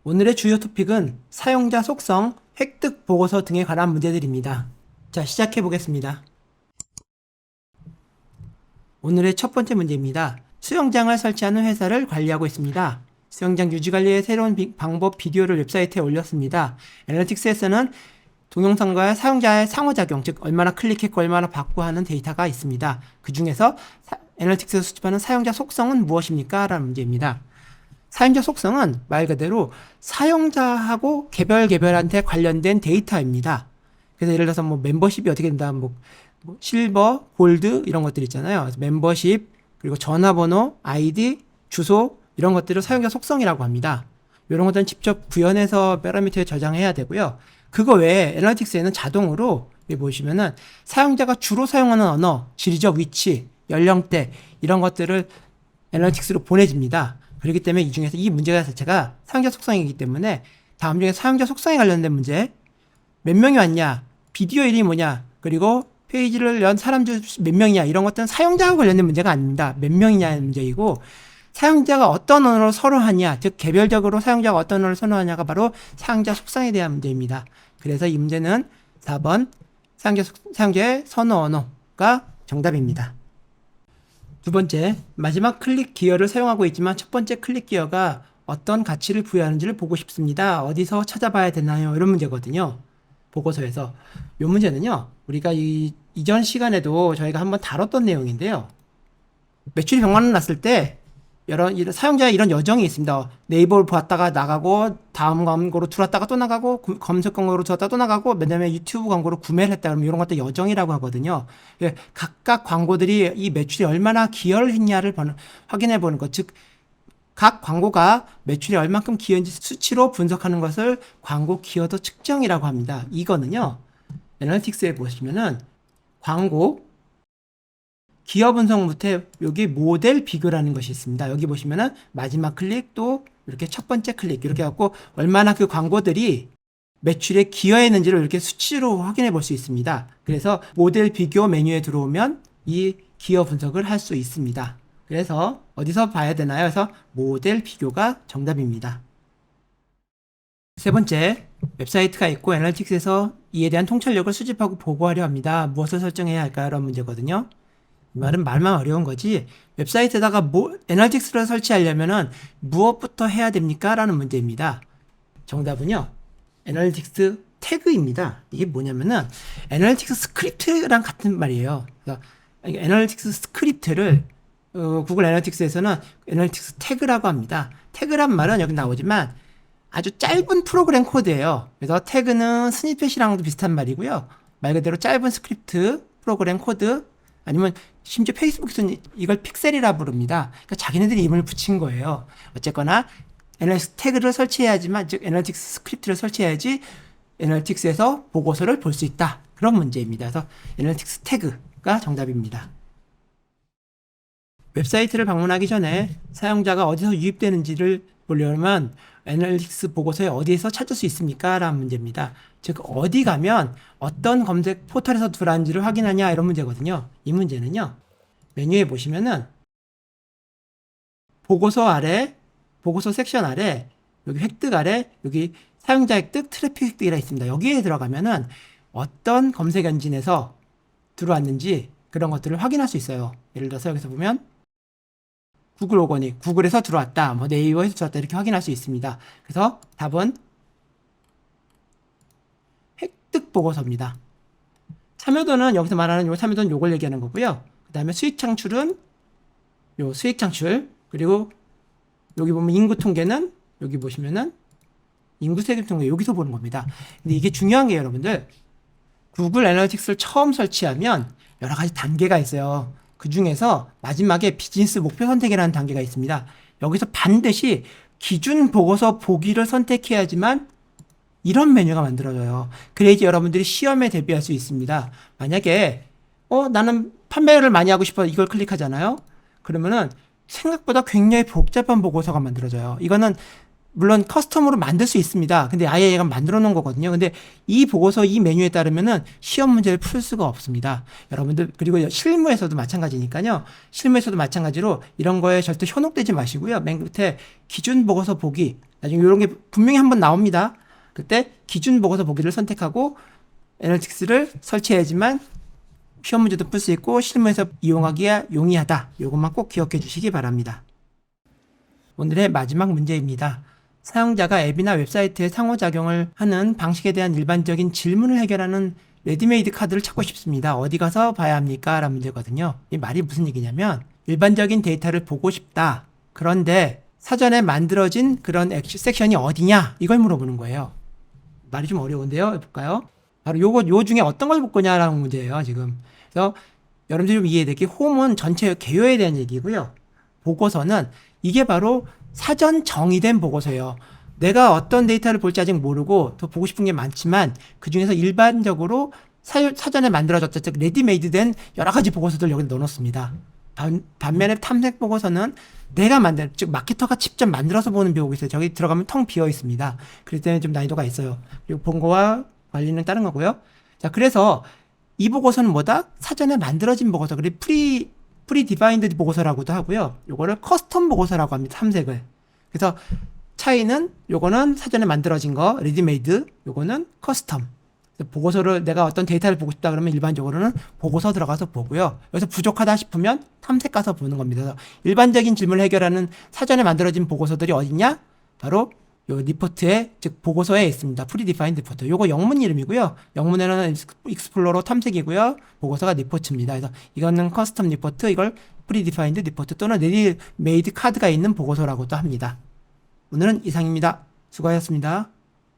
오늘의 주요 토픽은 사용자 속성, 획득 보고서 등에 관한 문제들입니다. 자, 시작해 보겠습니다. 오늘의 첫 번째 문제입니다. 수영장을 설치하는 회사를 관리하고 있습니다. 수영장 유지관리의 새로운 방법 비디오를 웹사이트에 올렸습니다. 애널리틱스에서는 동영상과 사용자의 상호작용, 즉 얼마나 클릭했고 얼마나 받고 하는 데이터가 있습니다. 그 중에서 애널리틱스에서 수집하는 사용자 속성은 무엇입니까? 라는 문제입니다. 사용자 속성은 말 그대로 사용자하고 개별한테 관련된 데이터입니다. 그래서 예를 들어서 뭐 멤버십이 어떻게 된다, 뭐 실버, 골드 이런 것들 있잖아요. 그래서 멤버십, 그리고 전화번호, 아이디, 주소 이런 것들을 사용자 속성이라고 합니다. 이런 것들은 직접 구현해서 파라미터에 저장해야 되고요. 그거 외에 애널리틱스에는 자동으로 여기 보시면은 사용자가 주로 사용하는 언어, 지리적 위치, 연령대 이런 것들을 애널리틱스로 보내집니다. 그렇기 때문에 이 중에서 이 문제가 자체가 사용자 속성이기 때문에 다음 중에 사용자 속성에 관련된 문제, 몇 명이 왔냐, 비디오 이름이 뭐냐, 그리고 페이지를 연 사람 몇 명이냐, 이런 것들은 사용자와 관련된 문제가 아닙니다. 몇 명이냐의 문제이고, 사용자가 어떤 언어를 선호하냐, 즉 개별적으로 사용자가 어떤 언어를 선호하냐가 바로 사용자 속성에 대한 문제입니다. 그래서 이 문제는 4번 사용자의 선호 언어가 정답입니다. 두 번째, 마지막 클릭 기어를 사용하고 있지만 첫 번째 클릭 기어가 어떤 가치를 부여하는지를 보고 싶습니다. 어디서 찾아봐야 되나요? 이런 문제거든요. 보고서에서. 이 문제는요, 우리가 이전 시간에도 저희가 한번 다뤘던 내용인데요. 매출이 100만 원 났을 때 이런 사용자의 이런 여정이 있습니다. 네이버를 보았다가 나가고, 다음 광고로 들어왔다가 또 나가고, 검색 광고로 들어왔다가 또 나가고, 그다음에 유튜브 광고로 구매를 했다 그러면 이런 것도 여정이라고 하거든요. 각각 광고들이 이 매출이 얼마나 기여를 했냐를 확인해 보는 것. 즉, 각 광고가 매출이 얼만큼 기여했는지 수치로 분석하는 것을 광고 기여도 측정이라고 합니다. 이거는요, 애널리틱스에 보시면은 광고 기여 분석 밑에 여기 모델 비교라는 것이 있습니다. 여기 보시면은 마지막 클릭 또 이렇게 첫 번째 클릭 이렇게 갖고 얼마나 그 광고들이 매출에 기여했는지를 이렇게 수치로 확인해 볼 수 있습니다. 그래서 모델 비교 메뉴에 들어오면 이 기여 분석을 할 수 있습니다. 그래서 어디서 봐야 되나요? 그래서 모델 비교가 정답입니다. 세 번째, 웹사이트가 있고 애널리틱스에서 이에 대한 통찰력을 수집하고 보고하려 합니다. 무엇을 설정해야 할까요? 라는 문제거든요. 이 말은 말만 어려운 거지, 웹사이트에다가 애널리틱스를 설치하려면은 무엇부터 해야 됩니까? 라는 문제입니다. 정답은요, 애널리틱스 태그입니다. 이게 뭐냐면은 애널리틱스 스크립트랑 같은 말이에요. 그래서 애널리틱스 스크립트를 구글 애널리틱스에서는 애널리틱스 태그라고 합니다. 태그란 말은 여기 나오지만 아주 짧은 프로그램 코드예요. 그래서 태그는 스니펫이랑도 비슷한 말이고요. 말 그대로 짧은 스크립트, 프로그램 코드, 아니면 심지어 페이스북에서는 이걸 픽셀이라 부릅니다. 그러니까 자기네들이 이름을 붙인 거예요. 어쨌거나 애널리틱스 태그를 설치해야지만, 즉 애널리틱스 스크립트를 설치해야지 애널리틱스에서 보고서를 볼 수 있다. 그런 문제입니다. 그래서 애널리틱스 태그가 정답입니다. 웹사이트를 방문하기 전에 사용자가 어디서 유입되는지를 보려면 애널리틱스 보고서에 어디에서 찾을 수 있습니까? 라는 문제입니다. 즉 어디 가면 어떤 검색 포털에서 들어왔는지를 확인하냐, 이런 문제거든요. 이 문제는요, 메뉴에 보시면은 보고서 아래, 보고서 섹션 아래, 여기 획득 아래, 여기 사용자 획득, 트래픽 획득이라 있습니다. 여기에 들어가면은 어떤 검색 엔진에서 들어왔는지 그런 것들을 확인할 수 있어요. 예를 들어서 여기서 보면 구글 오거닉, 구글에서 들어왔다, 뭐 네이버에서 들어왔다, 이렇게 확인할 수 있습니다. 그래서 답은 획득 보고서입니다. 참여도는 여기서 말하는 요 참여도는 요걸 얘기하는 거고요. 그 다음에 수익 창출은 요 수익 창출, 그리고 여기 보면 인구 통계는 여기 보시면은 인구 세금 통계 여기서 보는 겁니다. 근데 이게 중요한 게, 여러분들 구글 애널리틱스를 처음 설치하면 여러 가지 단계가 있어요. 그 중에서 마지막에 비즈니스 목표 선택이라는 단계가 있습니다. 여기서 반드시 기준 보고서 보기를 선택해야지만 이런 메뉴가 만들어져요. 그래야지 여러분들이 시험에 대비할 수 있습니다. 만약에 나는 판매를 많이 하고 싶어, 이걸 클릭하잖아요. 그러면은 생각보다 굉장히 복잡한 보고서가 만들어져요. 이거는 물론 커스텀으로 만들 수 있습니다. 근데 아예 얘가 만들어 놓은 거거든요. 근데 이 보고서, 이 메뉴에 따르면은 시험 문제를 풀 수가 없습니다. 여러분들, 그리고 실무에서도 마찬가지니까요. 실무에서도 마찬가지로 이런 거에 절대 현혹되지 마시고요. 맨 끝에 기준 보고서 보기, 나중에 이런 게 분명히 한번 나옵니다. 그때 기준 보고서 보기를 선택하고 애널리틱스를 설치해야지만 시험 문제도 풀 수 있고 실무에서 이용하기에 용이하다. 이것만 꼭 기억해 주시기 바랍니다. 오늘의 마지막 문제입니다. 사용자가 앱이나 웹사이트에 상호작용을 하는 방식에 대한 일반적인 질문을 해결하는 레디메이드 카드를 찾고 싶습니다. 어디 가서 봐야 합니까? 라는 문제거든요. 이 말이 무슨 얘기냐면 일반적인 데이터를 보고 싶다. 그런데 사전에 만들어진 그런 섹션이 어디냐? 이걸 물어보는 거예요. 말이 좀 어려운데요. 해볼까요? 바로 요 중에 어떤 걸 볼 거냐라는 문제예요, 지금. 그래서 여러분들이 좀 이해되게 홈은 전체 개요에 대한 얘기고요. 보고서는 이게 바로 사전 정의된 보고서예요. 내가 어떤 데이터를 볼지 아직 모르고 더 보고 싶은 게 많지만 그 중에서 일반적으로 사전에 만들어졌다, 즉 레디메이드 된 여러 가지 보고서들 여기 넣어놓습니다. 반면에 탐색 보고서는 내가 만든, 즉 마케터가 직접 만들어서 보는 비용이 있어요. 저기 들어가면 텅 비어 있습니다. 그렇기 때문에 좀 난이도가 있어요. 그리고 본거와 관리는 다른 거고요. 자, 그래서 이 보고서는 뭐다? 사전에 만들어진 보고서. 그리고 프리디파인드 보고서라고도 하고요. 요거를 커스텀 보고서라고 합니다. 탐색을. 그래서 차이는 요거는 사전에 만들어진 거, 레디메이드. 요거는 커스텀. 보고서를 내가 어떤 데이터를 보고 싶다 그러면 일반적으로는 보고서 들어가서 보고요. 여기서 부족하다 싶으면 탐색 가서 보는 겁니다. 그래서 일반적인 질문을 해결하는 사전에 만들어진 보고서들이 어딨냐? 바로 요 리포트에, 즉 보고서에 있습니다. 프리디파인드 리포트. 요거 영문 이름이고요. 영문에는 익스플로러 탐색이고요. 보고서가 리포트입니다. 그래서 이거는 커스텀 리포트, 이걸 프리디파인드 리포트 또는 레디메이드 카드가 있는 보고서라고도 합니다. 오늘은 이상입니다. 수고하셨습니다.